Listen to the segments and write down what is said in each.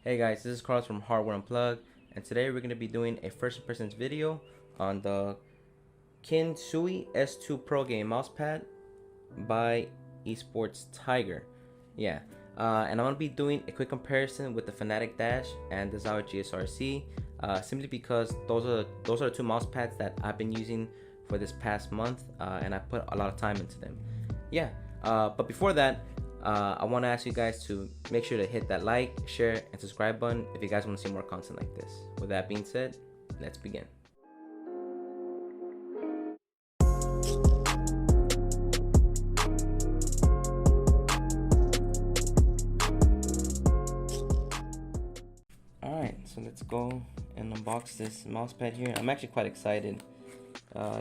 Hey guys, this is Carlos from Hardware Unplugged, and today we're going to be doing a first impressions video on the Qinsui S2 Pro Game Mousepad by EsportsTiger. Yeah, and I'm going to be doing a quick comparison with the Fnatic Dash and the Zowie GSRC, simply because those are the two mousepads that I've been using for this past month, and I put a lot of time into them. Yeah, but before that, I want to ask you guys to make sure to hit that like, share, and subscribe button if you guys want to see more content like this. With that being said, let's begin. Alright, so let's go and unbox this mousepad here. I'm actually quite excited.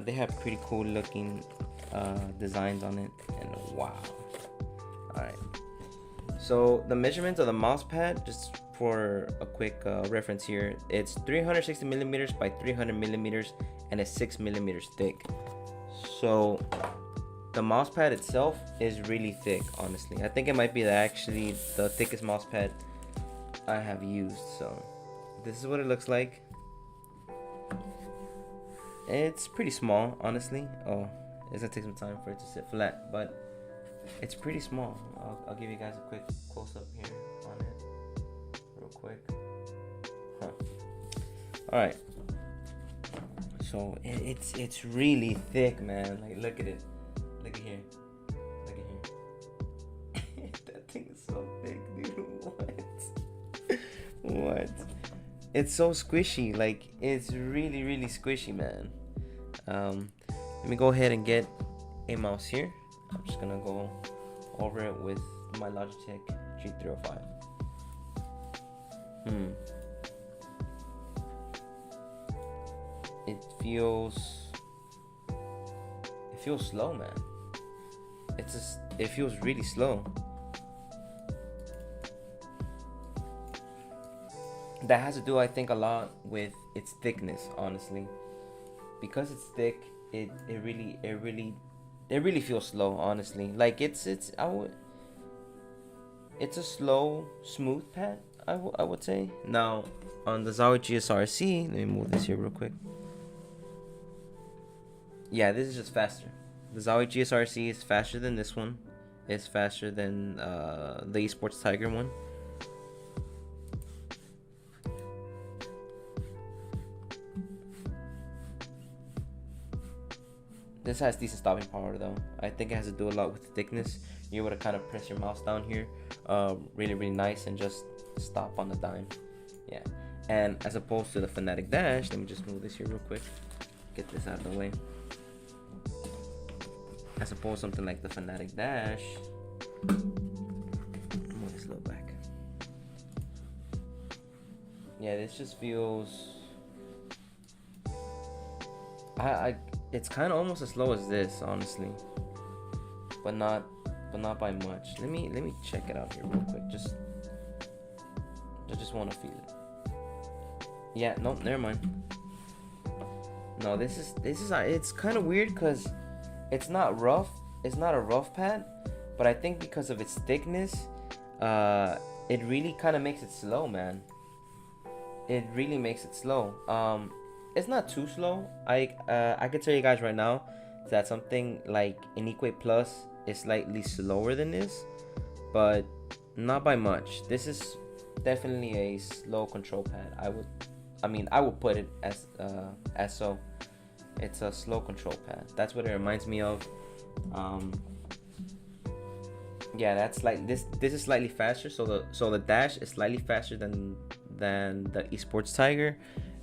They have pretty cool looking designs on it, and wow. Alright, so the measurements of the mousepad, just for a quick reference here, it's 360 millimeters by 300 millimeters and it's 6 millimeters thick. So the mousepad itself is really thick, honestly. I think it might be actually the thickest mousepad I have used. So this is what it looks like. It's pretty small, honestly. Oh, it's gonna take some time for it to sit flat, but it's pretty small. I'll give you guys a quick close-up here on it real quick. Alright, so it's really thick, man. Like, look at it. Look at here. Look at here. That thing is so thick, dude. What? It's so squishy. Like, it's really squishy, man. Let me go ahead and get a mouse here. I'm just gonna go over it with my Logitech G305. It feels slow, man. It feels really slow. That has to do, I think, a lot with its thickness, honestly. Because it's thick, it really feels slow, honestly. Like, it's a slow, smooth pad, I would say. Now, on the Zowie GSRC, let me move this here real quick. Yeah, this is just faster. The Zowie GSRC is faster than this one. It's faster than the EsportsTiger one. This has decent stopping power though. I think it has to do a lot with the thickness. You're able to kind of press your mouse down here really nice and just stop on the dime. Yeah, and as opposed to the Fnatic Dash, let me just move this here real quick, get this out of the way. As opposed to something like the Fnatic Dash, move this a little back. Yeah, this just feels it's kind of almost as slow as this, honestly, but not by much. Let me check it out here real quick. I just want to feel it. Yeah, nope, never mind. No, this is it's kind of weird because it's not rough. It's not a rough pad, but I think because of its thickness, it really kind of makes it slow, man. It really makes it slow. It's not too slow. I could tell you guys right now that something like an Equate Plus is slightly slower than this, but not by much. This is definitely a slow control pad. I would put it as so. It's a slow control pad. That's what it reminds me of. Yeah, that's like this is slightly faster. So the Dash is slightly faster than the EsportsTiger.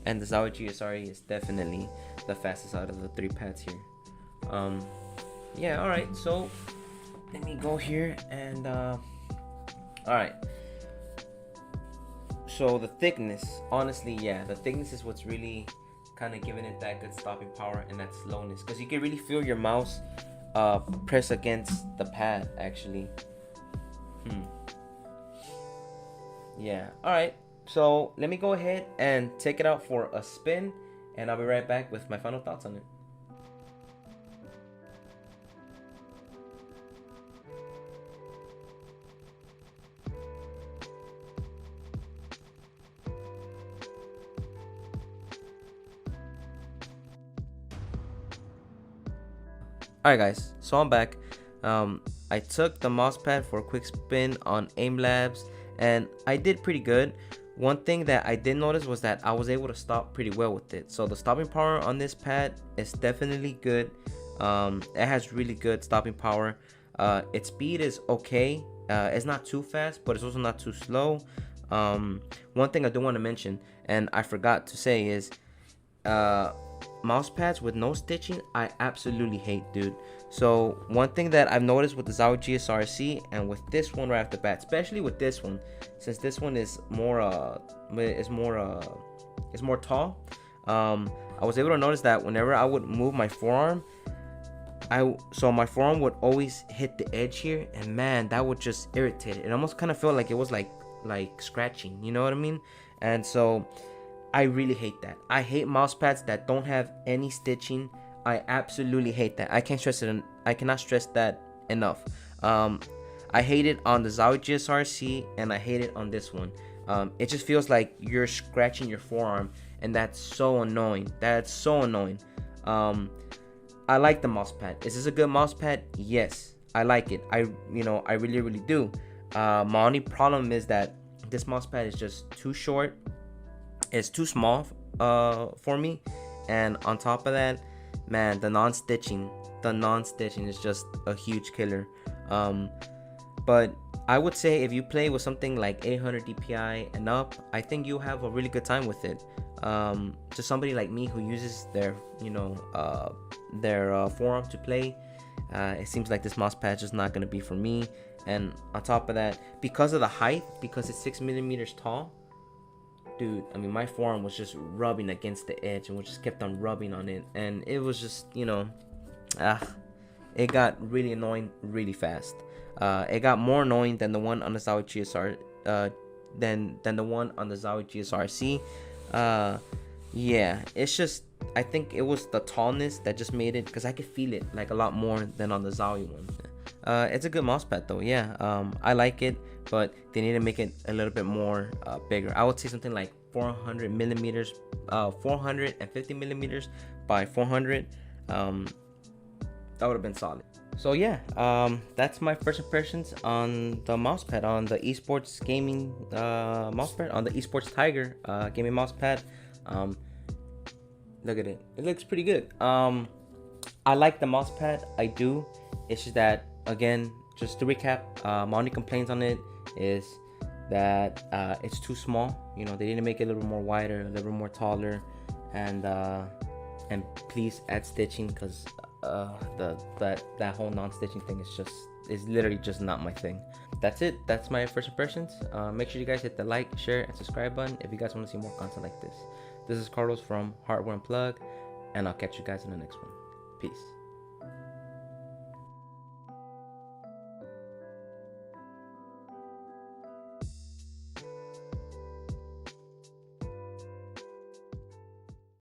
And the Zowie GSRE is definitely the fastest out of the three pads here. Yeah, alright, so let me go here and alright. So the thickness, honestly, yeah, the thickness is what's really kind of giving it that good stopping power and that slowness. Because you can really feel your mouse press against the pad, actually. Yeah, alright. So let me go ahead and take it out for a spin, and I'll be right back with my final thoughts on it. Alright guys, so I'm back. I took the mouse pad for a quick spin on Aim Labs and I did pretty good. One thing that I did notice was that I was able to stop pretty well with it. So the stopping power on this pad is definitely good. It has really good stopping power. Its speed is okay. It's not too fast, but it's also not too slow. One thing I do want to mention, and I forgot to say, is mouse pads with no stitching I absolutely hate, dude. So one thing that I've noticed with the Zowie GSRC and with this one right off the bat, especially with this one, since this one is more tall, I was able to notice that whenever I would move my forearm, so my forearm would always hit the edge here, and man, that would just irritate it. It almost kind of felt like it was like scratching, you know what I mean? And so I really hate that. I hate mouse pads that don't have any stitching. I absolutely hate that. I cannot stress that enough. I hate it on the Zowie GSRC and I hate it on this one. It just feels like you're scratching your forearm, and that's so annoying. That's so annoying. I like the mouse pad. Is this a good mouse pad? Yes, I like it. I really do. My only problem is that this mouse pad is just too short. It's too small for me, and on top of that, man, the non-stitching is just a huge killer. But I would say if you play with something like 800 DPI and up, I think you'll have a really good time with it. Just somebody like me who uses their forearm to play, it seems like this mouse pad is just not going to be for me. And on top of that, because of the height, because it's 6 millimeters tall, dude, I mean, my forearm was just rubbing against the edge and we just kept on rubbing on it, and it was just, it got really annoying really fast. It got more annoying than the one on the Zowie GSR, than the one on the Zowie GSRC. Yeah, it's just, I think it was the tallness that just made it, because I could feel it like a lot more than on the Zowie one. It's a good mouse pad though, yeah. I like it, but they need to make it a little bit more bigger. I would say something like 400 millimeters, 450 millimeters by 400. That would have been solid. So yeah, that's my first impressions on the mousepad, on the esports gaming mousepad, on the EsportsTiger gaming mousepad. Look at it, it looks pretty good. I like the mousepad, I do. It's just that, again, just to recap, my only complaints on it is that it's too small. You know, they need to make it a little more wider, a little more taller, and please add stitching, because that whole non-stitching thing is literally just not my thing. That's it. That's my first impressions. Make sure you guys hit the like, share, and subscribe button if you guys want to see more content like this. This is Carlos from Hardware Unplugged, and I'll catch you guys in the next one. Peace.